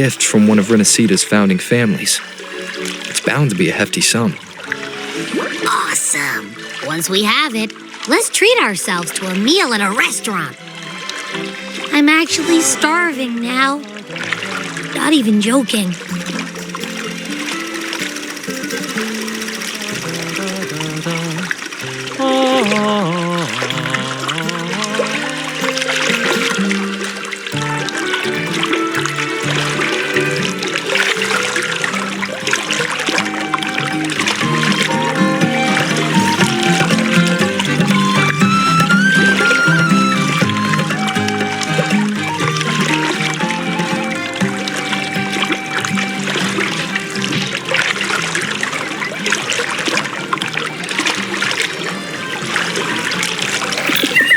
gift from one of Rinascita's founding families. It's bound to be a hefty sum. Awesome! Once we have it, let's treat ourselves to a meal at a restaurant. I'm actually starving now. Not even joking.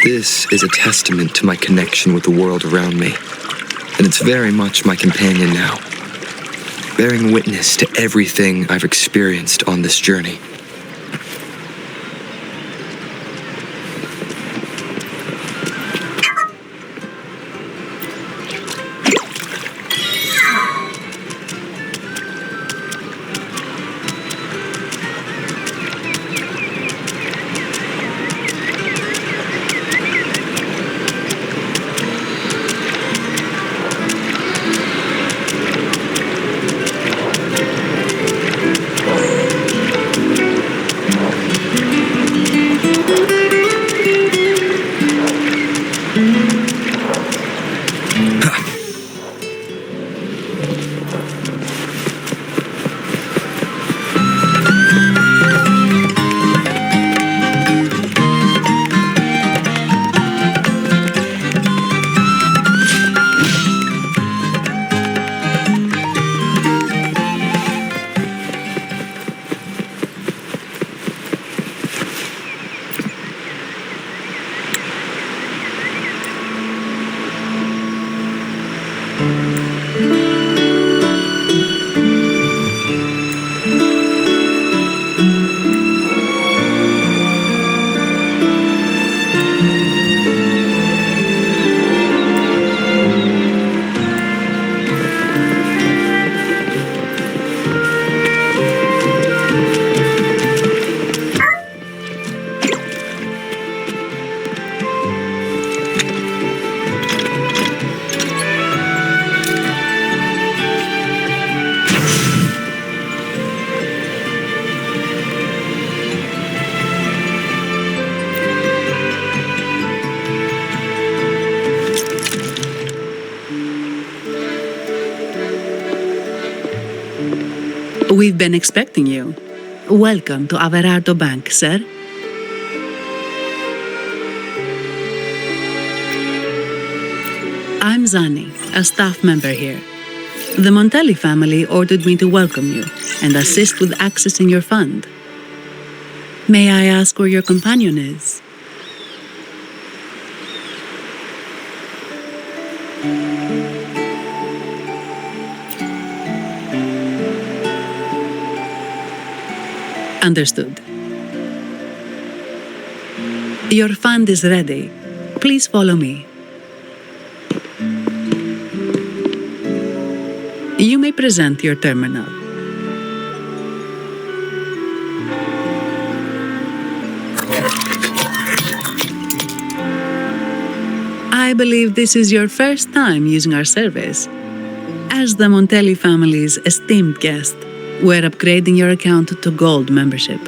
This is a testament to my connection with the world around me, and it's very much my companion now, bearing witness to everything I've experienced on this journey. We've been expecting you. Welcome to Averardo Bank, sir. I'm Zani, a staff member here. The Montelli family ordered me to welcome you and assist with accessing your fund. May I ask where your companion is? Understood. Your fund is ready. Please follow me. You may present your terminal. I believe this is your first time using our service. As the Montelli family's esteemed guest, we're upgrading your account to Gold membership.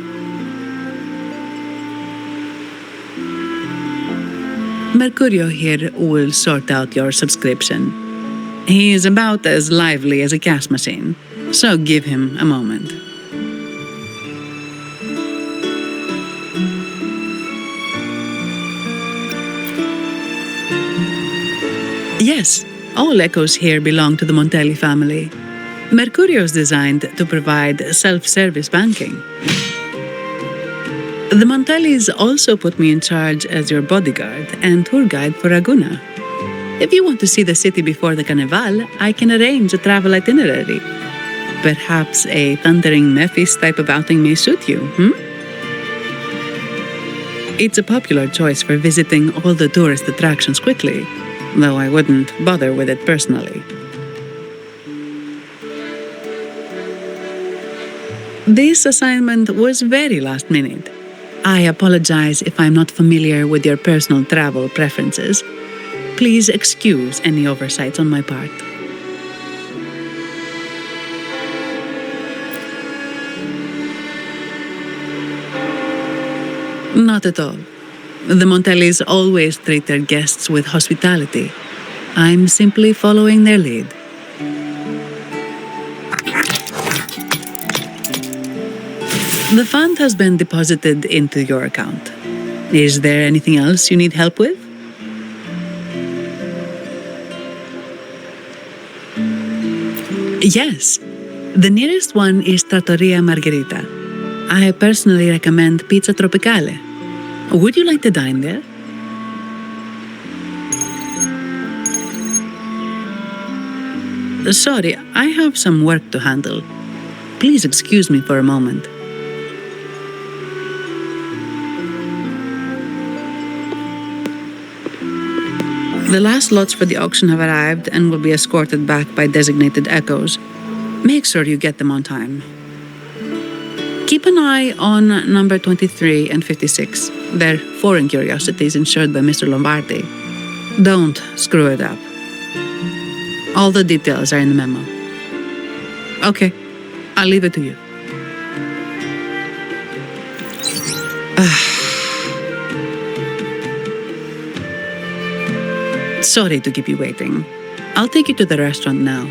Mercurio here will sort out your subscription. He is about as lively as a cash machine, so give him a moment. Yes, all echoes here belong to the Montelli family. Mercurio is designed to provide self-service banking. The Montellis also put me in charge as your bodyguard and tour guide for Raguna. If you want to see the city before the Carnival, I can arrange a travel itinerary. Perhaps a thundering Memphis type of outing may suit you, It's a popular choice for visiting all the tourist attractions quickly, though I wouldn't bother with it personally. This assignment was very last minute. I apologize if I'm not familiar with your personal travel preferences. Please excuse any oversights on my part. Not at all. The Montellis always treat their guests with hospitality. I'm simply following their lead. The fund has been deposited into your account. Is there anything else you need help with? Yes. The nearest one is Trattoria Margherita. I personally recommend Pizza Tropicale. Would you like to dine there? Sorry, I have some work to handle. Please excuse me for a moment. The last lots for the auction have arrived and will be escorted back by designated echoes. Make sure you get them on time. Keep an eye on number 23 and 56. They're foreign curiosities insured by Mr. Lombardi. Don't screw it up. All the details are in the memo. Okay, I'll leave it to you. Sorry to keep you waiting. I'll take you to the restaurant now.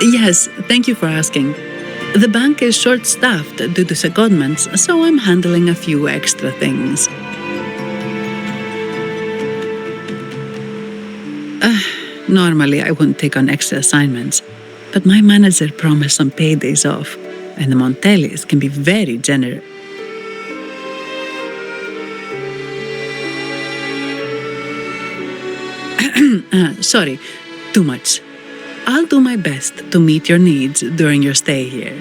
Yes, thank you for asking. The bank is short-staffed due to secondments, so I'm handling a few extra things. Normally, I wouldn't take on extra assignments, but my manager promised some paydays off, and the Montellis can be very generous. Sorry, too much. I'll do my best to meet your needs during your stay here.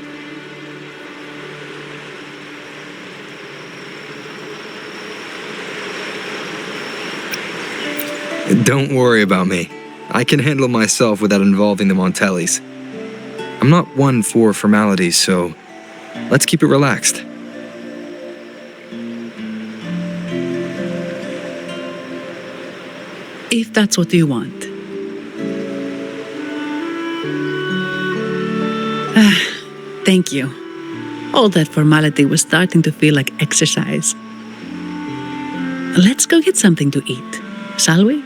Don't worry about me. I can handle myself without involving the Montellis. I'm not one for formalities, so let's keep it relaxed. If that's what you want. Thank you. All that formality was starting to feel like exercise. Let's go get something to eat, shall we?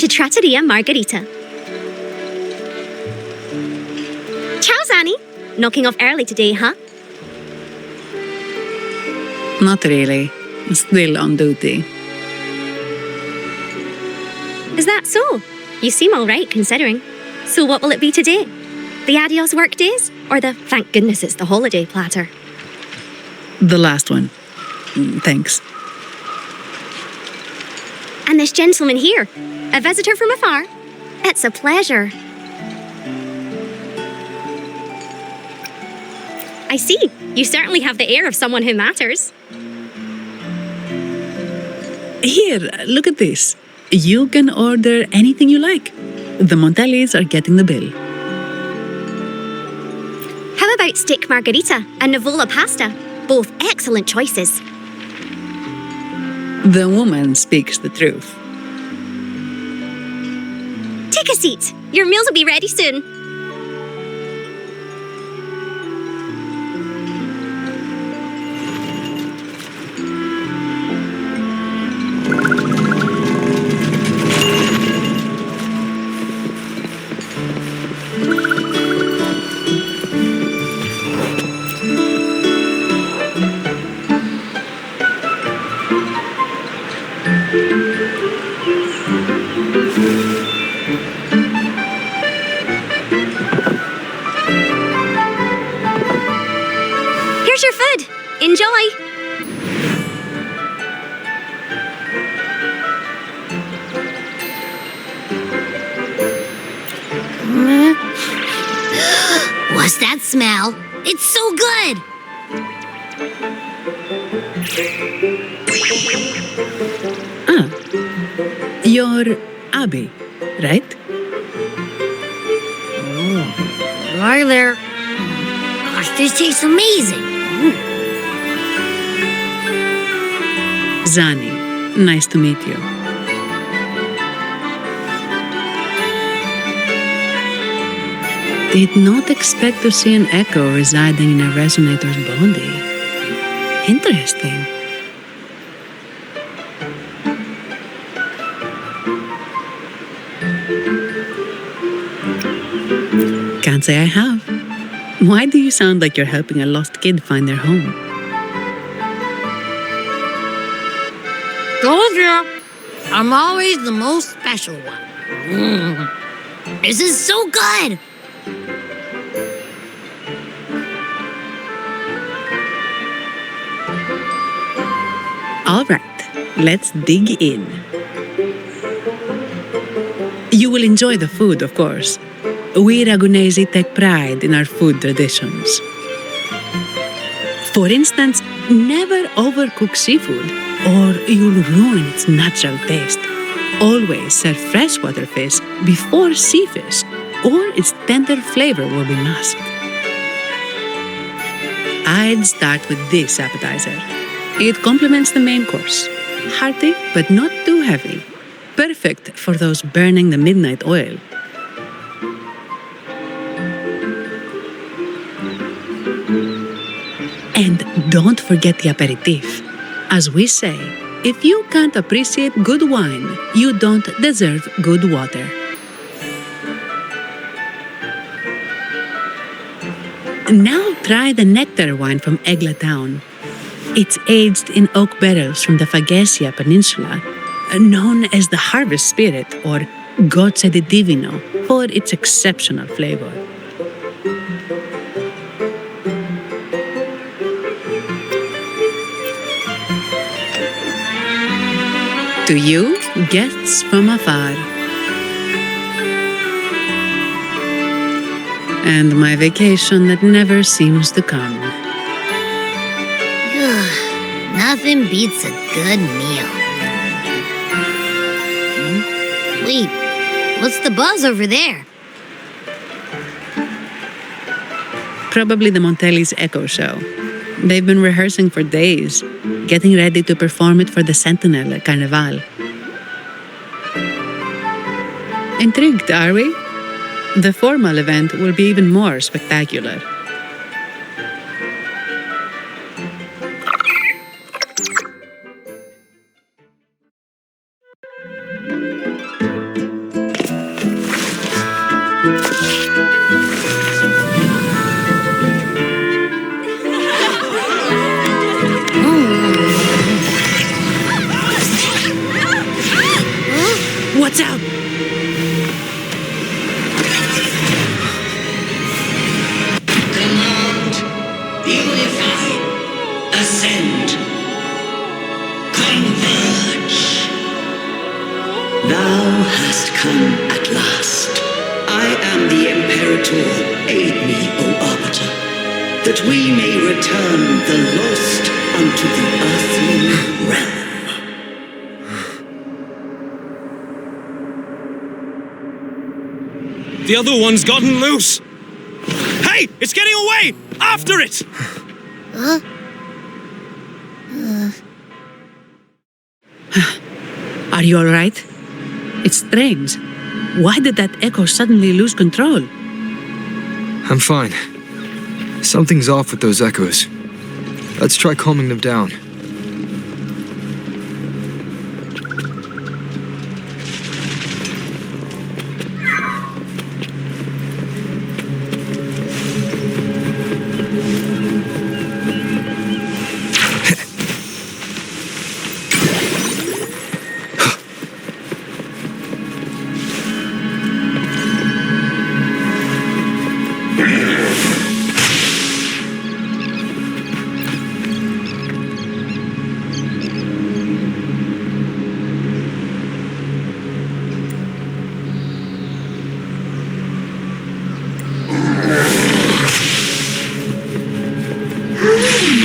To Trattoria Margherita. Ciao, Zani. Knocking off early today, huh? Not really. Still on duty. Is that so? You seem all right, considering. So what will it be today? The adios work days? Or the thank goodness it's the holiday platter? The last one. Thanks. And this gentleman here, a visitor from afar? It's a pleasure. I see. You certainly have the air of someone who matters. Here, look at this. You can order anything you like. The Montellis are getting the bill. How about steak margherita and Nivola pasta? Both excellent choices. The woman speaks the truth. seat. Your meals will be ready soon. Here's your food. Enjoy. What's that smell? It's so good! You're Abby, right? Hi there. Gosh, this tastes amazing. Zani, nice to meet you. Did not expect to see an echo residing in a resonator's body. Interesting. Can't say I have. Why do you sound like you're helping a lost kid find their home? Told you, I'm always the most special one. This is so good! All right, let's dig in. You will enjoy the food, of course. We Ragunesi take pride in our food traditions. For instance, never overcook seafood, or you'll ruin its natural taste. Always serve freshwater fish before sea fish, or its tender flavor will be masked. I'd start with this appetizer. It complements the main course. Hearty, but not too heavy. Perfect for those burning the midnight oil. And don't forget the aperitif. As we say, if you can't appreciate good wine, you don't deserve good water. Now try the nectar wine from Egla town. It's aged in oak barrels from the Fagesia Peninsula, known as the Harvest Spirit or Gozze di Divino for its exceptional flavor. To you, guests from afar. And my vacation that never seems to come. Nothing beats a good meal. Wait, what's the buzz over there? Probably the Montelli's Echo Show. They've been rehearsing for days, getting ready to perform it for the Centinela Carnival. Intrigued, are we? The formal event will be even more spectacular. What's out? Command, unify, ascend, converge. Thou hast come at last. I am the Imperator. Aid me, O Arbiter, that we may return the lost unto the earthly realm. The other one's gotten loose! Hey! It's getting away! After it! Are you all right? It's strange. Why did that echo suddenly lose control? I'm fine. Something's off with those echoes. Let's try calming them down.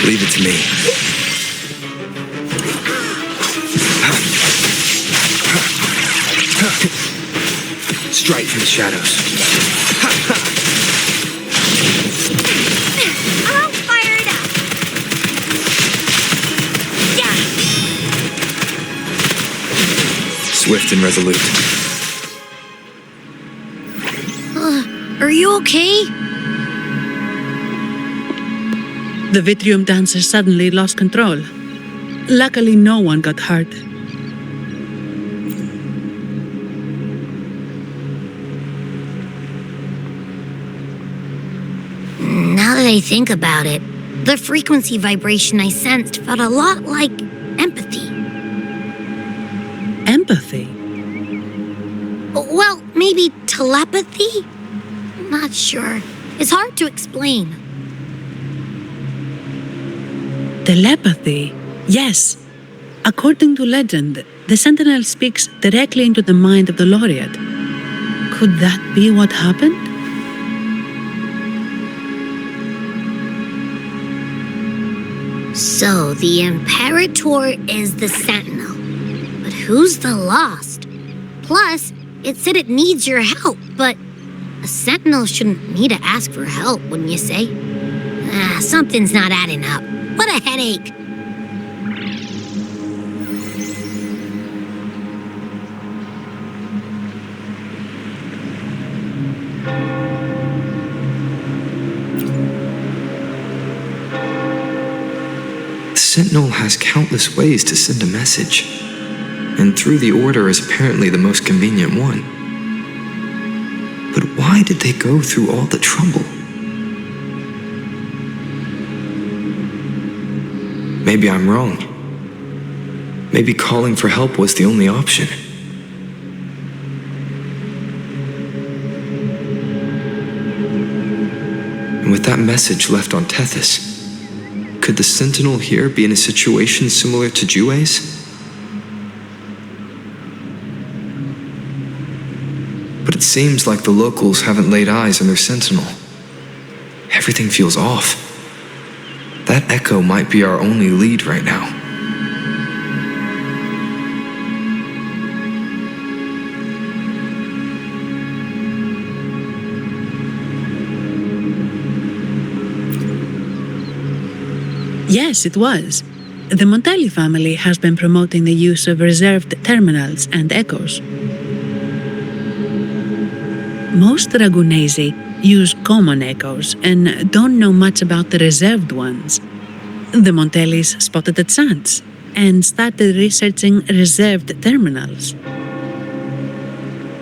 Leave it to me. Strike from the shadows. I'll fire it up. Yeah. Swift and resolute. Are you okay? The Vitrium dancer suddenly lost control. Luckily, no one got hurt. Now that I think about it, the frequency vibration I sensed felt a lot like empathy. Empathy? Well, maybe telepathy? Not sure. It's hard to explain. Telepathy? Yes. According to legend, the Sentinel speaks directly into the mind of the laureate. Could that be what happened? So, the Imperator is the Sentinel. But who's the Lost? Plus, it said it needs your help, but a Sentinel shouldn't need to ask for help, wouldn't you say? Something's not adding up. What a headache. The Sentinel has countless ways to send a message, and through the Order is apparently the most convenient one. But why did they go through all the trouble? Maybe I'm wrong. Maybe calling for help was the only option. And with that message left on Tethys, could the Sentinel here be in a situation similar to Jue's? But it seems like the locals haven't laid eyes on their Sentinel. Everything feels off. That echo might be our only lead right now. Yes, it was. The Montelli family has been promoting the use of reserved terminals and echoes. Most Ragunesi use common echoes and don't know much about the reserved ones. The Montellis spotted a chance and started researching reserved terminals.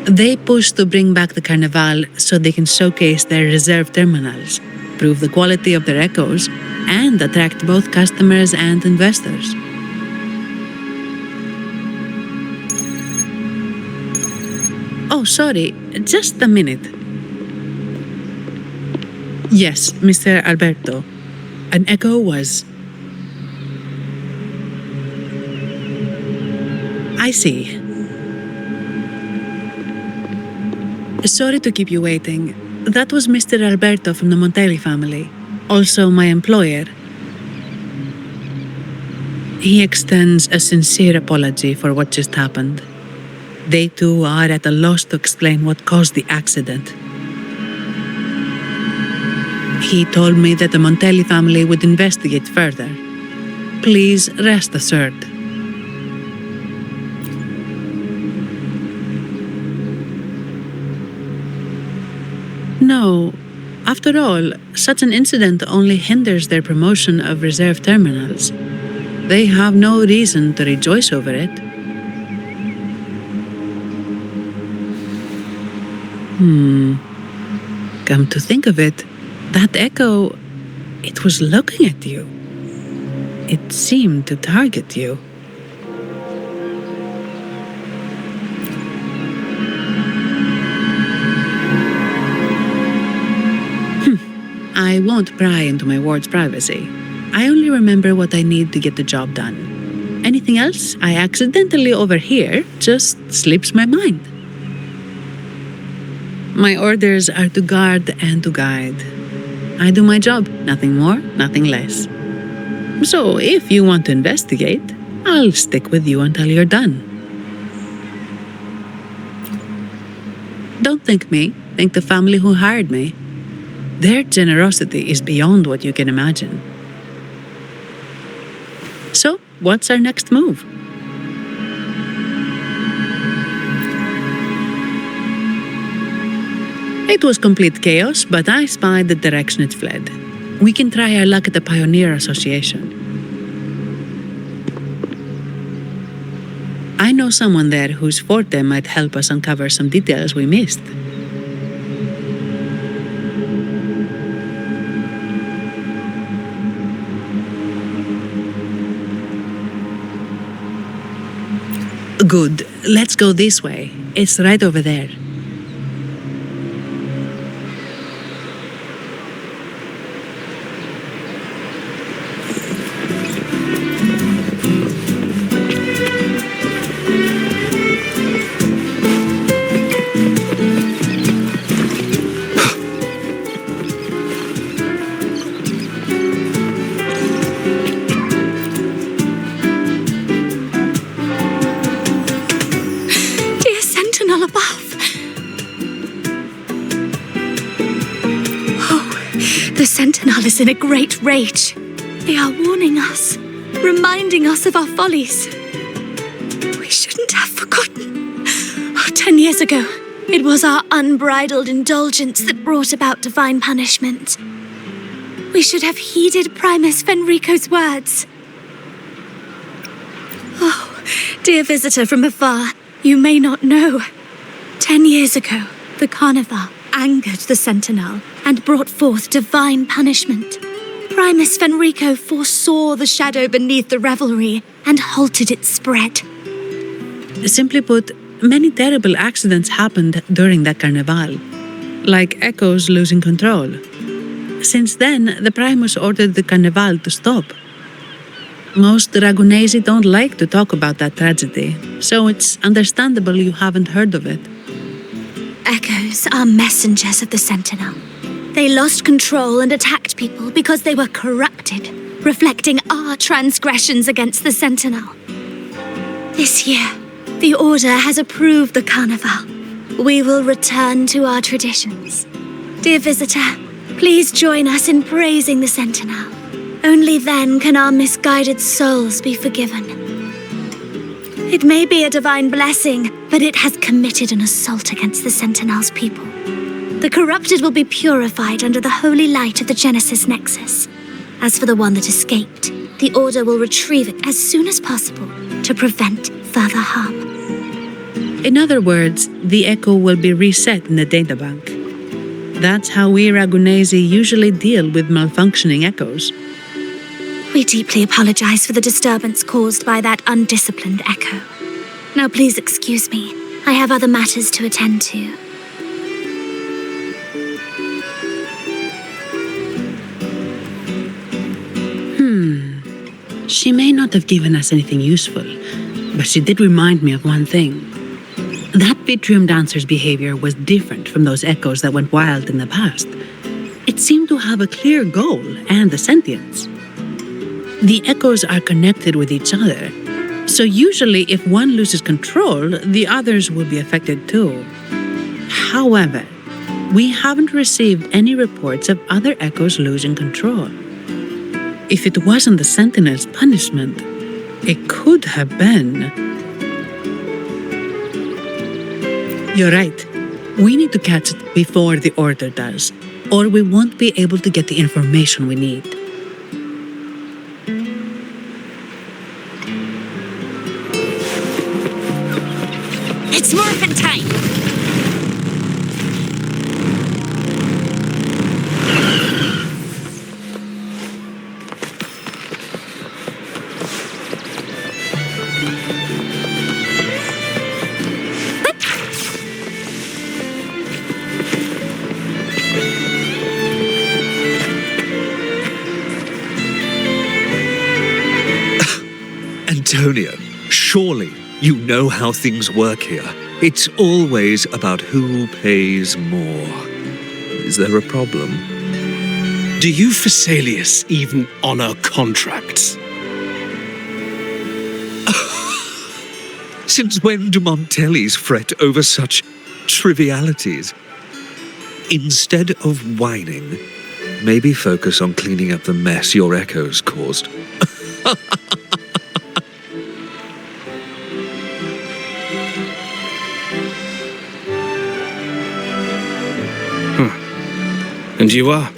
They pushed to bring back the Carnival so they can showcase their reserved terminals, prove the quality of their echoes, and attract both customers and investors. Oh, sorry, just a minute. Yes, Mr. Alberto. An echo was... I see. Sorry to keep you waiting. That was Mr. Alberto from the Montelli family, also my employer. He extends a sincere apology for what just happened. They too are at a loss to explain what caused the accident. He told me that the Montelli family would investigate further. Please rest assured. After all, such an incident only hinders their promotion of reserve terminals. They have no reason to rejoice over it. Come to think of it, that echo, it was looking at you. It seemed to target you. I won't pry into my ward's privacy. I only remember what I need to get the job done. Anything else I accidentally overhear just slips my mind. My orders are to guard and to guide. I do my job, nothing more, nothing less. So if you want to investigate, I'll stick with you until you're done. Don't thank me, thank the family who hired me. Their generosity is beyond what you can imagine. So, what's our next move? It was complete chaos, but I spied the direction it fled. We can try our luck at the Pioneer Association. I know someone there whose forte might help us uncover some details we missed. Good. Let's go this way. It's right over there. Is in a great rage. They are warning us, reminding us of our follies. We shouldn't have forgotten. 10 years ago, it was our unbridled indulgence that brought about divine punishment. We should have heeded Primus Fenrico's words. Oh, dear visitor from afar, you may not know. 10 years ago, the Carnival angered the Sentinel and brought forth divine punishment. Primus Fenrico foresaw the shadow beneath the revelry and halted its spread. Simply put, many terrible accidents happened during that Carnival, like echoes losing control. Since then, the Primus ordered the Carnival to stop. Most Ragunesi don't like to talk about that tragedy, so it's understandable you haven't heard of it. Echoes are messengers of the Sentinel. They lost control and attacked people because they were corrupted, reflecting our transgressions against the Sentinel. This year, the Order has approved the Carnival. We will return to our traditions. Dear visitor, please join us in praising the Sentinel. Only then can our misguided souls be forgiven. It may be a divine blessing, but it has committed an assault against the Sentinel's people. The corrupted will be purified under the holy light of the Genesis Nexus. As for the one that escaped, the Order will retrieve it as soon as possible to prevent further harm. In other words, the echo will be reset in the databank. That's how we Ragunesi usually deal with malfunctioning echoes. We deeply apologize for the disturbance caused by that undisciplined echo. Now please excuse me. I have other matters to attend to. She may not have given us anything useful, but she did remind me of one thing. That Vitrium dancer's behavior was different from those echoes that went wild in the past. It seemed to have a clear goal and a sentience. The echoes are connected with each other, so usually if one loses control, the others will be affected too. However, we haven't received any reports of other echoes losing control. If it wasn't the Sentinel's punishment, it could have been. You're right. We need to catch it before the Order does. or we won't be able to get the information we need. It's morphin' time! Antonio, surely you know how things work here. It's always about who pays more. Is there a problem? Do you Fisalius even honor contracts? Since when do Montellis fret over such trivialities? Instead of whining, maybe focus on cleaning up the mess your echoes caused. And you are?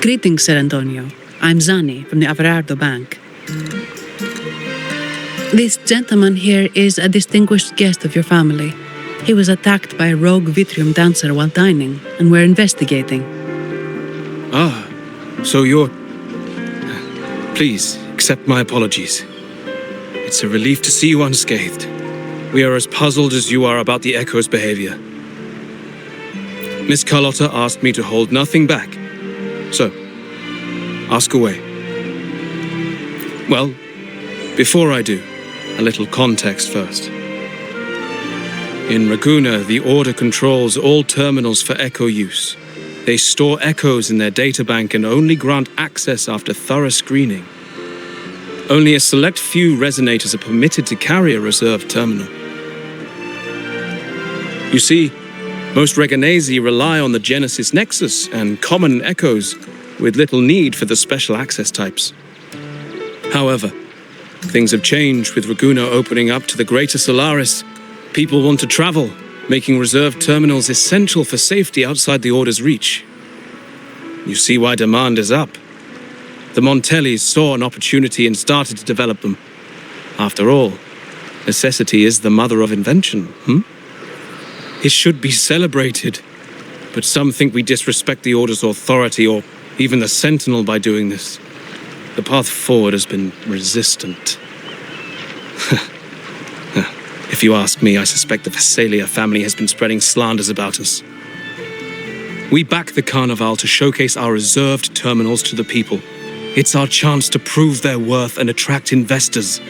Greetings, Sir Antonio. I'm Zani from the Everardo Bank. This gentleman here is a distinguished guest of your family. He was attacked by a rogue Wuthering dancer while dining, and we're investigating. Ah, so you're... Please, accept my apologies. It's a relief to see you unscathed. We are as puzzled as you are about the Echo's behavior. Miss Carlotta asked me to hold nothing back. So, ask away. Well, before I do, a little context first. In Raguna, the Order controls all terminals for Echo use. They store echoes in their databank and only grant access after thorough screening. Only a select few resonators are permitted to carry a reserved terminal. You see, most Reganesi rely on the Genesis Nexus and common echoes, with little need for the special access types. However, things have changed with Raguna opening up to the greater Solaris. People want to travel, making reserved terminals essential for safety outside the Order's reach. You see why demand is up. The Montellis saw an opportunity and started to develop them. After all, necessity is the mother of invention, It should be celebrated, but some think we disrespect the Order's authority or even the Sentinel by doing this. The path forward has been resistant. If you ask me, I suspect the Fisalia family has been spreading slanders about us. We back the Carnival to showcase our reserved terminals to the people. It's our chance to prove their worth and attract investors.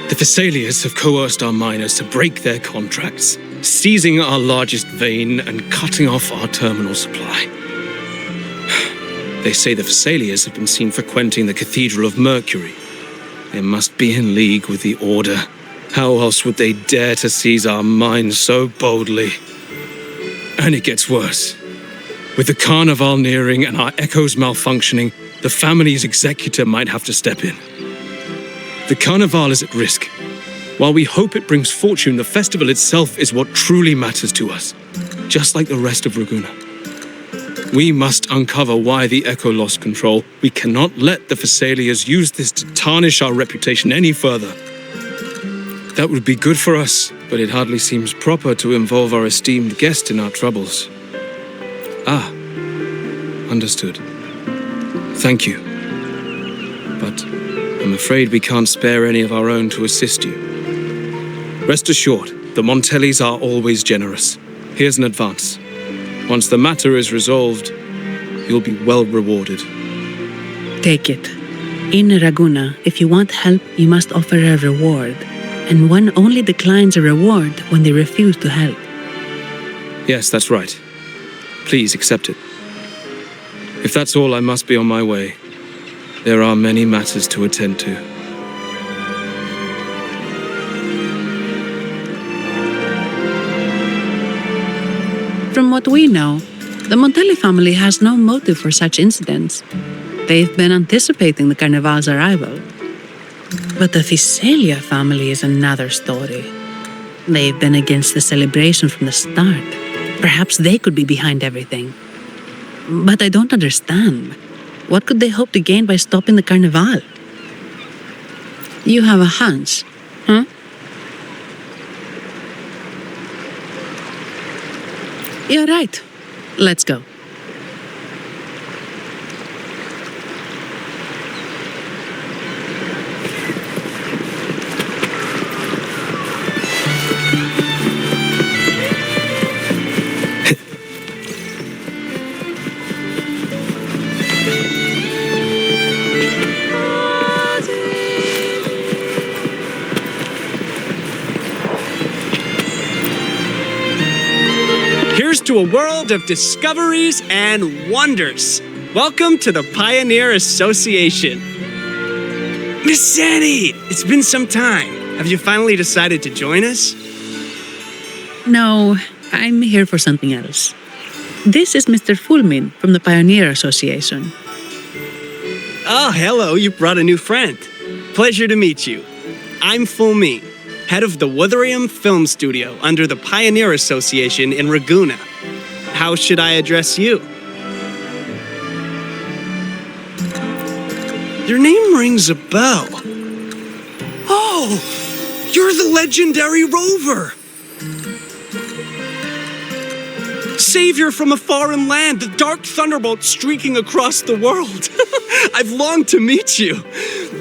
The Fisalias have coerced our miners to break their contracts, seizing our largest vein and cutting off our terminal supply. They say the Fisalias have been seen frequenting the Cathedral of Mercury. They must be in league with the Order. How else would they dare to seize our mines so boldly? And it gets worse. With the Carnival nearing and our echoes malfunctioning, the family's executor might have to step in. The Carnival is at risk. While we hope it brings fortune, the festival itself is what truly matters to us, just like the rest of Raguna. We must uncover why the Echo lost control. We cannot let the Fisalias use this to tarnish our reputation any further. That would be good for us, but it hardly seems proper to involve our esteemed guest in our troubles. Ah, understood. Thank you. But I'm afraid we can't spare any of our own to assist you. Rest assured, the Montellis are always generous. Here's an advance. Once the matter is resolved, you'll be well rewarded. Take it. In Raguna, if you want help, you must offer a reward. And one only declines a reward when they refuse to help. Yes, that's right. Please accept it. If that's all, I must be on my way. There are many matters to attend to. From what we know, the Montelli family has no motive for such incidents. They've been anticipating the Carnival's arrival. But the Fisalia family is another story. They've been against the celebration from the start. Perhaps they could be behind everything. But I don't understand. What could they hope to gain by stopping the Carnival? You have a hunch, huh? You're right. Let's go. To a world of discoveries and wonders. Welcome to the Pioneer Association. Miss Zani, it's been some time. Have you finally decided to join us? No, I'm here for something else. This is Mr. Fulmin from the Pioneer Association. Oh, hello, you brought a new friend. Pleasure to meet you. I'm Fulmin, head of the Wuthering film studio under the Pioneer Association in Raguna. How should I address you? Your name rings a bell. Oh, you're the legendary rover. Savior from a foreign land, the dark thunderbolt streaking across the world. I've longed to meet you.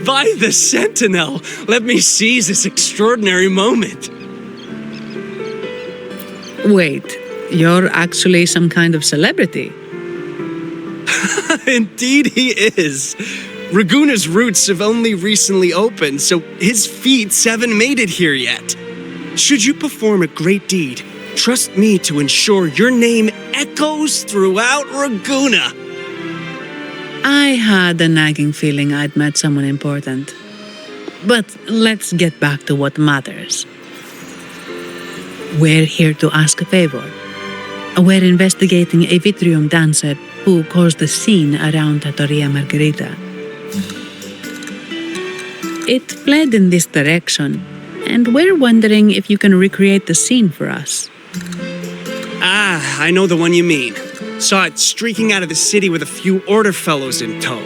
By the Sentinel, let me seize this extraordinary moment. Wait, you're actually some kind of celebrity. Indeed he is. Raguna's roots have only recently opened, so his feats haven't made it here yet. Should you perform a great deed, trust me to ensure your name echoes throughout Raguna. I had a nagging feeling I'd met someone important. But let's get back to what matters. We're here to ask a favor. We're investigating a Vitrium dancer who caused the scene around Trattoria Margherita. It fled in this direction, and we're wondering if you can recreate the scene for us. Ah, I know the one you mean. Saw it streaking out of the city with a few order fellows in tow.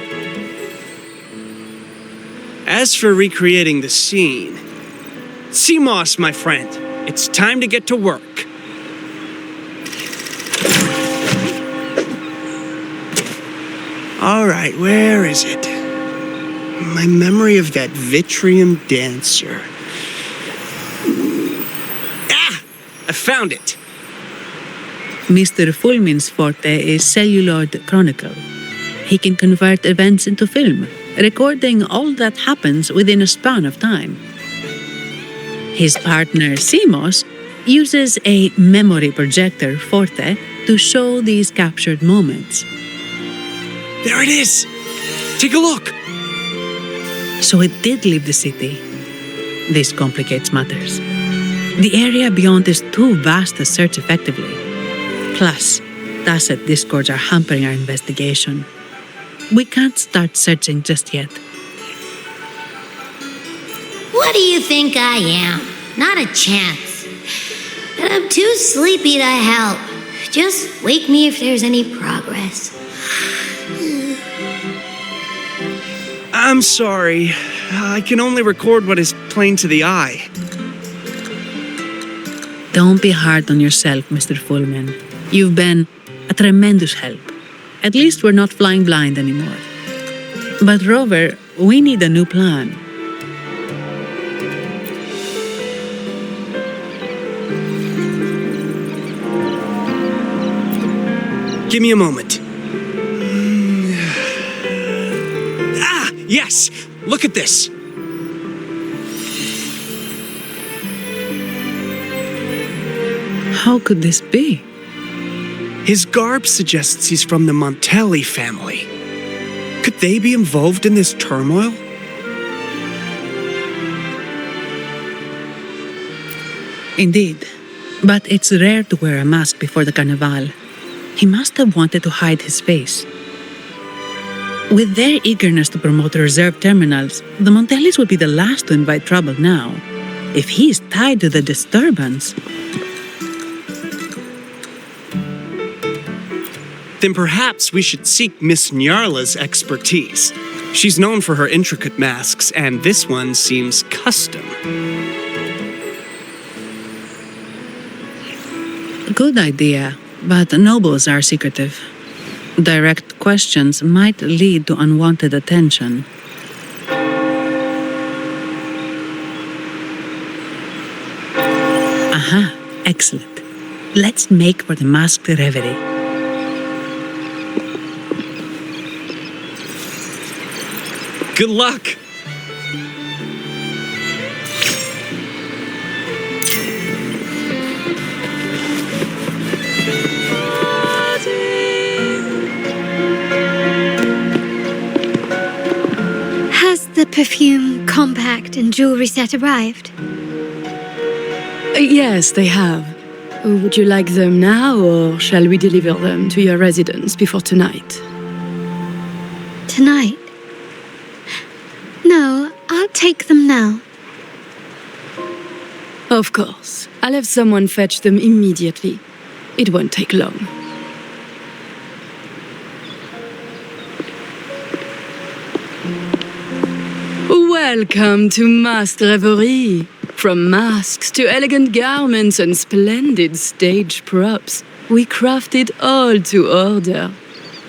As for recreating the scene, CMOS, my friend, it's time to get to work. All right, where is it? My memory of that Vitrium dancer. Ah! I found it. Mr. Fulmin's forte is celluloid chronicle. He can convert events into film, recording all that happens within a span of time. His partner, CMOS, uses a memory projector forte to show these captured moments. There it is! Take a look! So it did leave the city. This complicates matters. The area beyond is too vast to search effectively. Plus, tacit discords are hampering our investigation. We can't start searching just yet. What do you think I am? Not a chance. And I'm too sleepy to help. Just wake me if there's any progress. I'm sorry. I can only record what is plain to the eye. Don't be hard on yourself, Mr. Fulmin. You've been a tremendous help. At least we're not flying blind anymore. But Rover, we need a new plan. Give me a moment. Ah, yes! Look at this! How could this be? His garb suggests he's from the Montelli family. Could they be involved in this turmoil? Indeed. But it's rare to wear a mask before the Carnival. He must have wanted to hide his face. With their eagerness to promote reserved terminals, the Montellis would be the last to invite trouble now. If he is tied to the disturbance... Then perhaps we should seek Miss Nyarla's expertise. She's known for her intricate masks, and this one seems custom. Good idea, but nobles are secretive. Direct questions might lead to unwanted attention. Aha, excellent. Let's make for the masked reverie. Good luck! Has the perfume, compact, and jewelry set arrived? Yes, they have. Would you like them now, or shall we deliver them to your residence before tonight? Tonight? No, I'll take them now. Of course. I'll have someone fetch them immediately. It won't take long. Welcome to Masked Reverie. From masks to elegant garments and splendid stage props, we craft it all to order.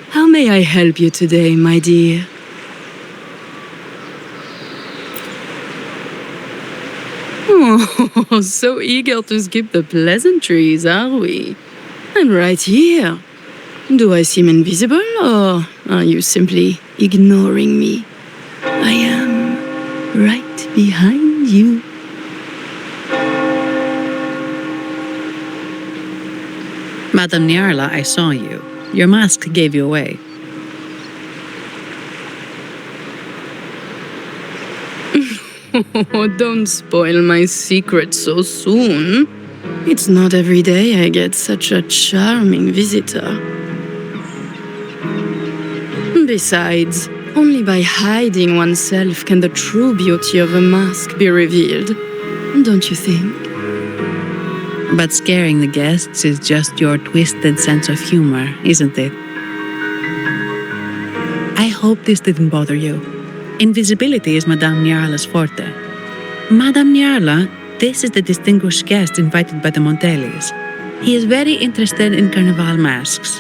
How may I help you today, my dear? Oh, so eager to skip the pleasantries, are we? I'm right here. Do I seem invisible, or are you simply ignoring me? I am right behind you. Madame Nyarla, I saw you. Your mask gave you away. Oh, don't spoil my secret so soon. It's not every day I get such a charming visitor. Besides, only by hiding oneself can the true beauty of a mask be revealed. Don't you think? But scaring the guests is just your twisted sense of humor, isn't it? I hope this didn't bother you. Invisibility is Madame Nyarla's forte. Madame Nyarla, this is the distinguished guest invited by the Montellis. He is very interested in carnival masks.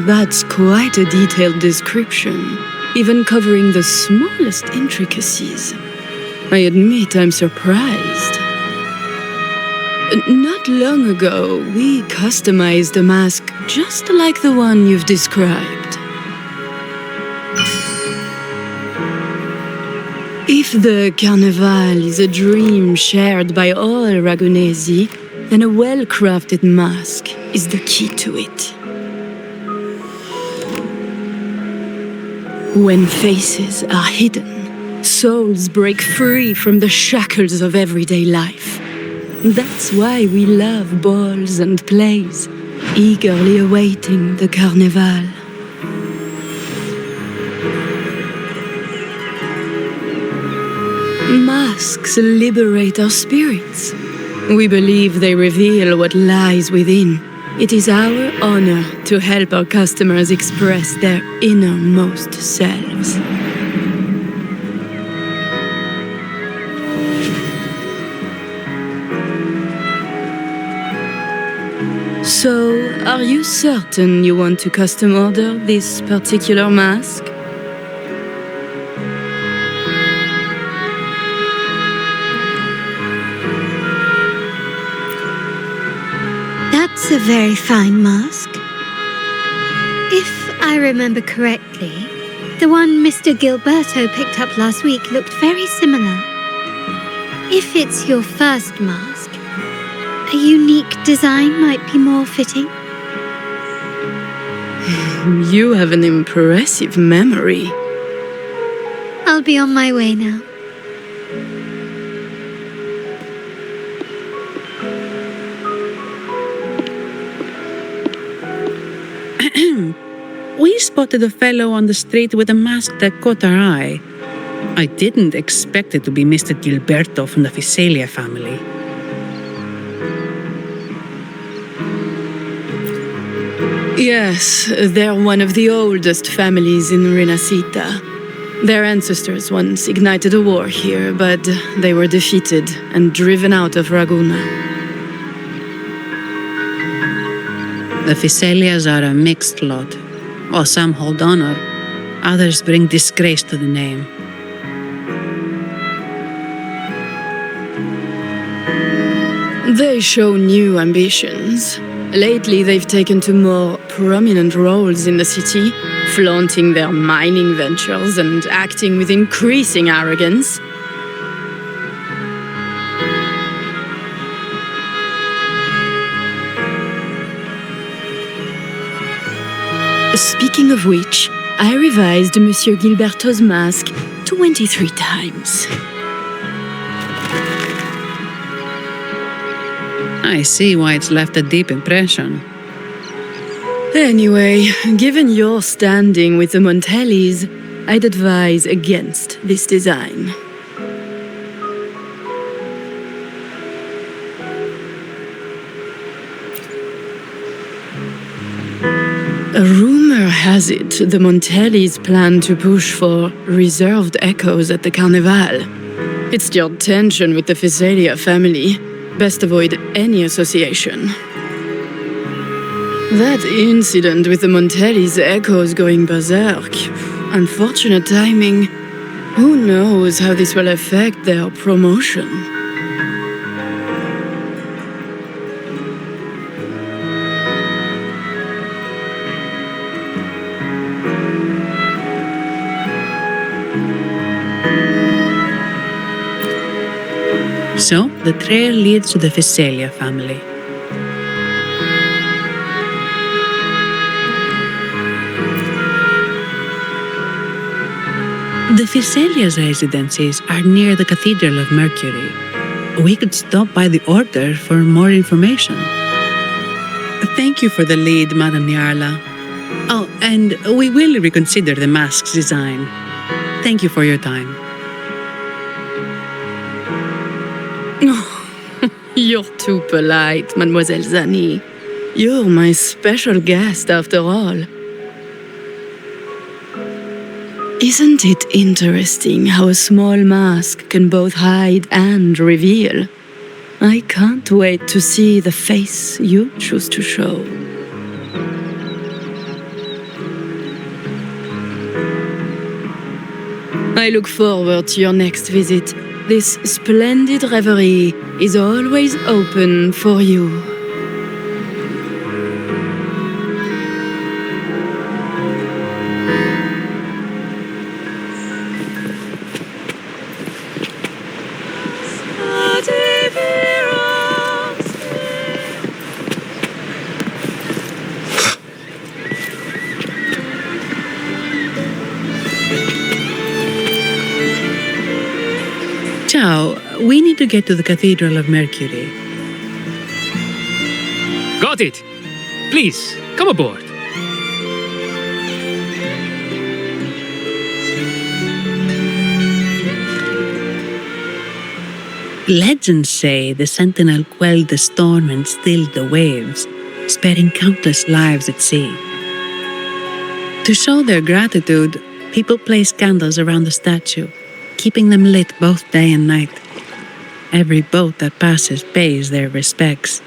That's quite a detailed description, even covering the smallest intricacies. I admit I'm surprised. Not long ago, we customized a mask just like the one you've described. If the carnival is a dream shared by all Ragunesi, then a well-crafted mask is the key to it. When faces are hidden, souls break free from the shackles of everyday life. That's why we love balls and plays, eagerly awaiting the carnival. Masks liberate our spirits. We believe they reveal what lies within. It is our honor to help our customers express their innermost selves. So, are you certain you want to custom order this particular mask? That's a very fine mask. If I remember correctly, the one Mr. Gilberto picked up last week looked very similar. If it's your first mask, a unique design might be more fitting. You have an impressive memory. I'll be on my way now. him. We spotted a fellow on the street with a mask that caught our eye. I didn't expect it to be Mr. Gilberto from the Fisalia family. Yes, they're one of the oldest families in Rinascita. Their ancestors once ignited a war here, but they were defeated and driven out of Raguna. The Fisalias are a mixed lot. While some hold honor, others bring disgrace to the name. They show new ambitions. Lately, they've taken to more prominent roles in the city, flaunting their mining ventures and acting with increasing arrogance. Speaking of which, I revised Monsieur Gilberto's mask 23 times. I see why it's left a deep impression. Anyway, given your standing with the Montellis, I'd advise against this design. A rumor has it the Montellis plan to push for reserved echoes at the Carnival. It's stirred tension with the Fisalia family. Best avoid any association. That incident with the Montellis' echoes going berserk. Unfortunate timing. Who knows how this will affect their promotion? So, the trail leads to the Fisalia family. The Fisalia's residences are near the Cathedral of Mercury. We could stop by the Order for more information. Thank you for the lead, Madame Niarla. Oh, and we will reconsider the mask's design. Thank you for your time. You're too polite, Mademoiselle Zani. You're my special guest, after all. Isn't it interesting how a small mask can both hide and reveal? I can't wait to see the face you choose to show. I look forward to your next visit. This splendid reverie is always open for you. Ciao, we need to get to the Cathedral of Mercury. Got it! Please, come aboard. Legends say the Sentinel quelled the storm and stilled the waves, sparing countless lives at sea. To show their gratitude, people place candles around the statue, keeping them lit both day and night. Every boat that passes pays their respects.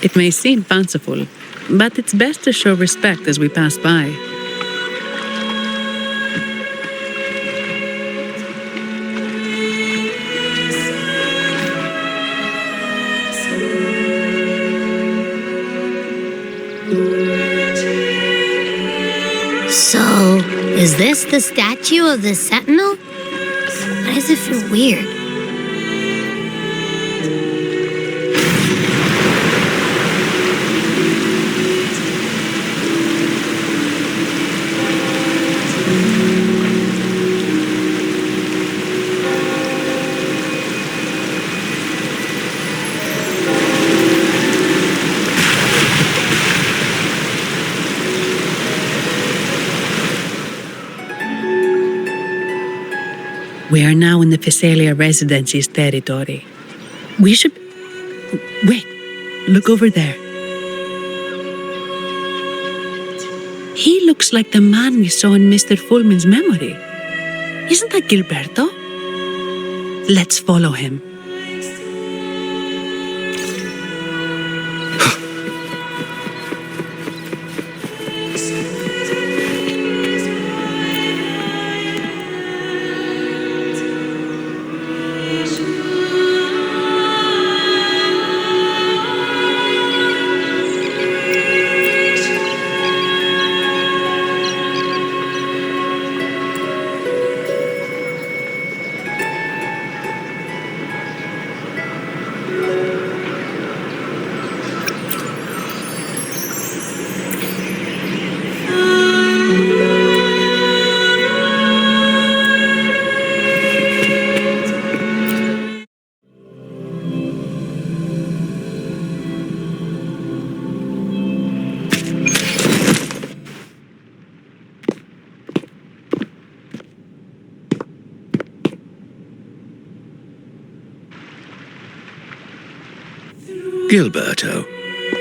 It may seem fanciful, but it's best to show respect as we pass by. So, is this the statue of the Sentinel? Why does it feel weird? We are now in the Fisalia residency's territory. We should... Wait, look over there. He looks like the man we saw in Mr. Fulman's memory. Isn't that Gilberto? Let's follow him. Gilberto,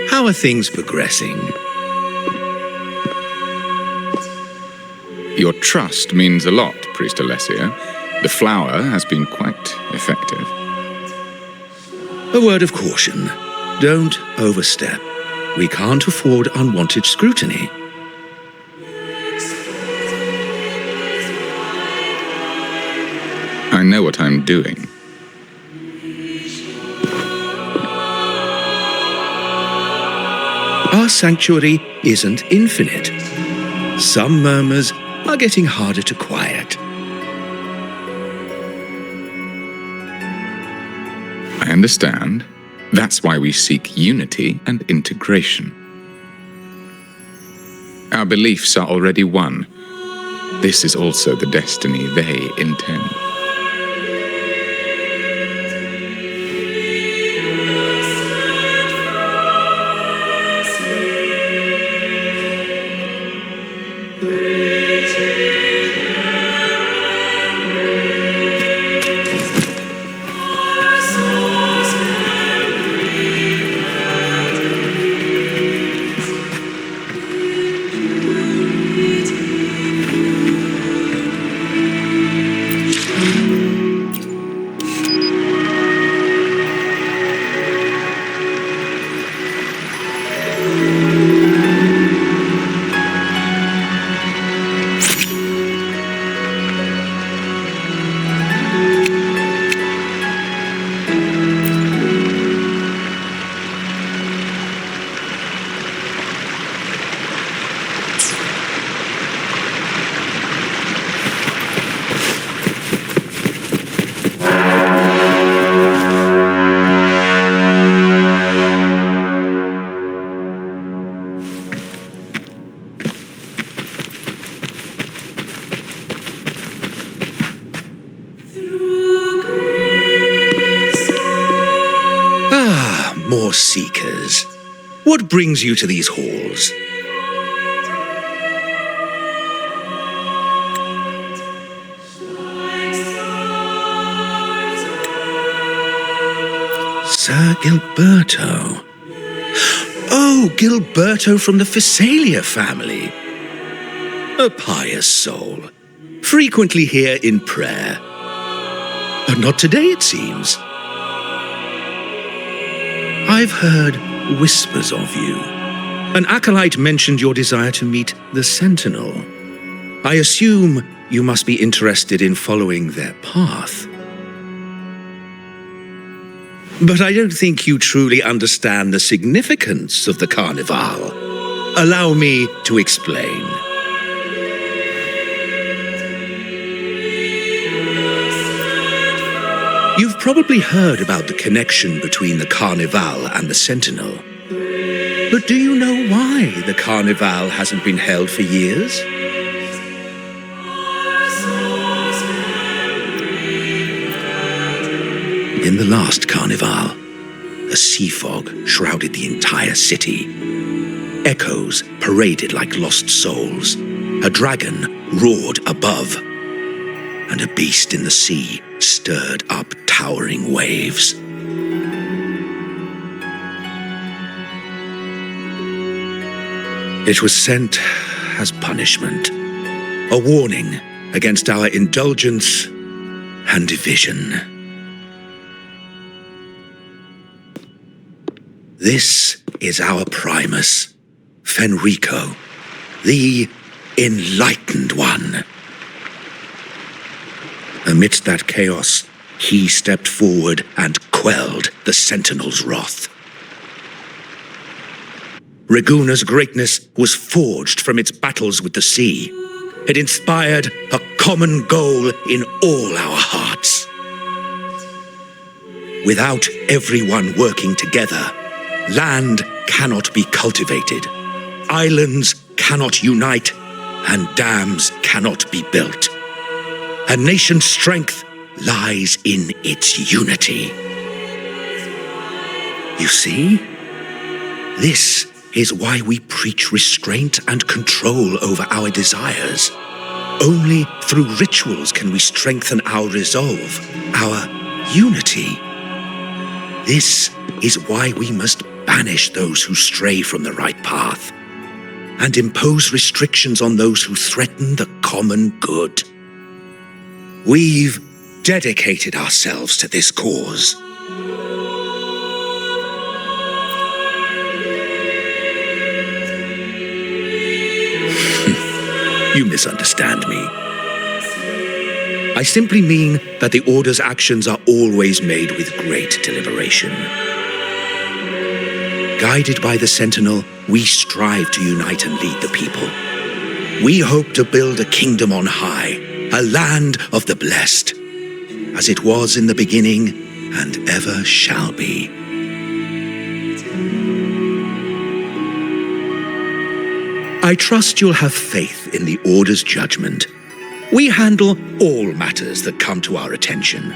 how are things progressing? Your trust means a lot, Priest Alessio. The flower has been quite effective. A word of caution. Don't overstep. We can't afford unwanted scrutiny. I know what I'm doing. Our sanctuary isn't infinite. Some murmurs are getting harder to quiet. I understand. That's why we seek unity and integration. Our beliefs are already one. This is also the destiny they intend. More seekers. What brings you to these halls? Sir Gilberto. Oh, Gilberto from the Fisalia family. A pious soul. Frequently here in prayer. But not today, it seems. I've heard whispers of you. An acolyte mentioned your desire to meet the Sentinel. I assume you must be interested in following their path. But I don't think you truly understand the significance of the Carnival. Allow me to explain. You've probably heard about the connection between the Carnival and the Sentinel. But do you know why the Carnival hasn't been held for years? In the last Carnival, a sea fog shrouded the entire city. Echoes paraded like lost souls. A dragon roared above. and a beast in the sea stirred up towering waves. It was sent as punishment, a warning against our indulgence and division. This is our Primus, Fenrico, the Enlightened One. Amidst that chaos, he stepped forward and quelled the Sentinel's wrath. Raguna's greatness was forged from its battles with the sea. It inspired a common goal in all our hearts. Without everyone working together, land cannot be cultivated, islands cannot unite, and dams cannot be built. A nation's strength lies in its unity. You see? This is why we preach restraint and control over our desires. Only through rituals can we strengthen our resolve, our unity. This is why we must banish those who stray from the right path and impose restrictions on those who threaten the common good. We've dedicated ourselves to this cause. You misunderstand me. I simply mean that the Order's actions are always made with great deliberation. Guided by the Sentinel, we strive to unite and lead the people. We hope to build a kingdom on high, a land of the blessed, as it was in the beginning and ever shall be. I trust you'll have faith in the Order's judgment. We handle all matters that come to our attention.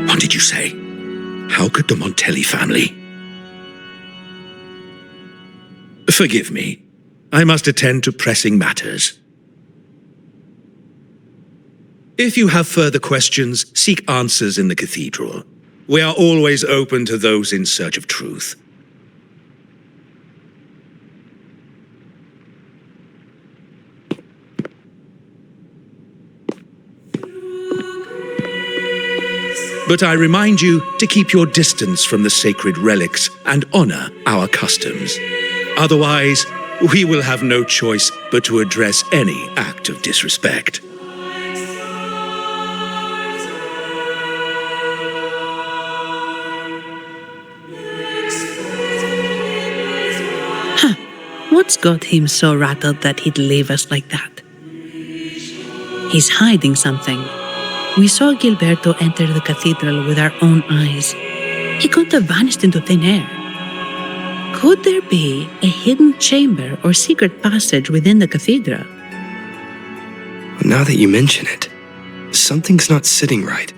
What did you say? How could the Montelli family? Forgive me. I must attend to pressing matters. If you have further questions, seek answers in the cathedral. We are always open to those in search of truth. But I remind you to keep your distance from the sacred relics and honor our customs. Otherwise, we will have no choice but to address any act of disrespect. What's got him so rattled that he'd leave us like that? He's hiding something. We saw Gilberto enter the cathedral with our own eyes. He couldn't have vanished into thin air. Could there be a hidden chamber or secret passage within the cathedral? Now that you mention it, something's not sitting right.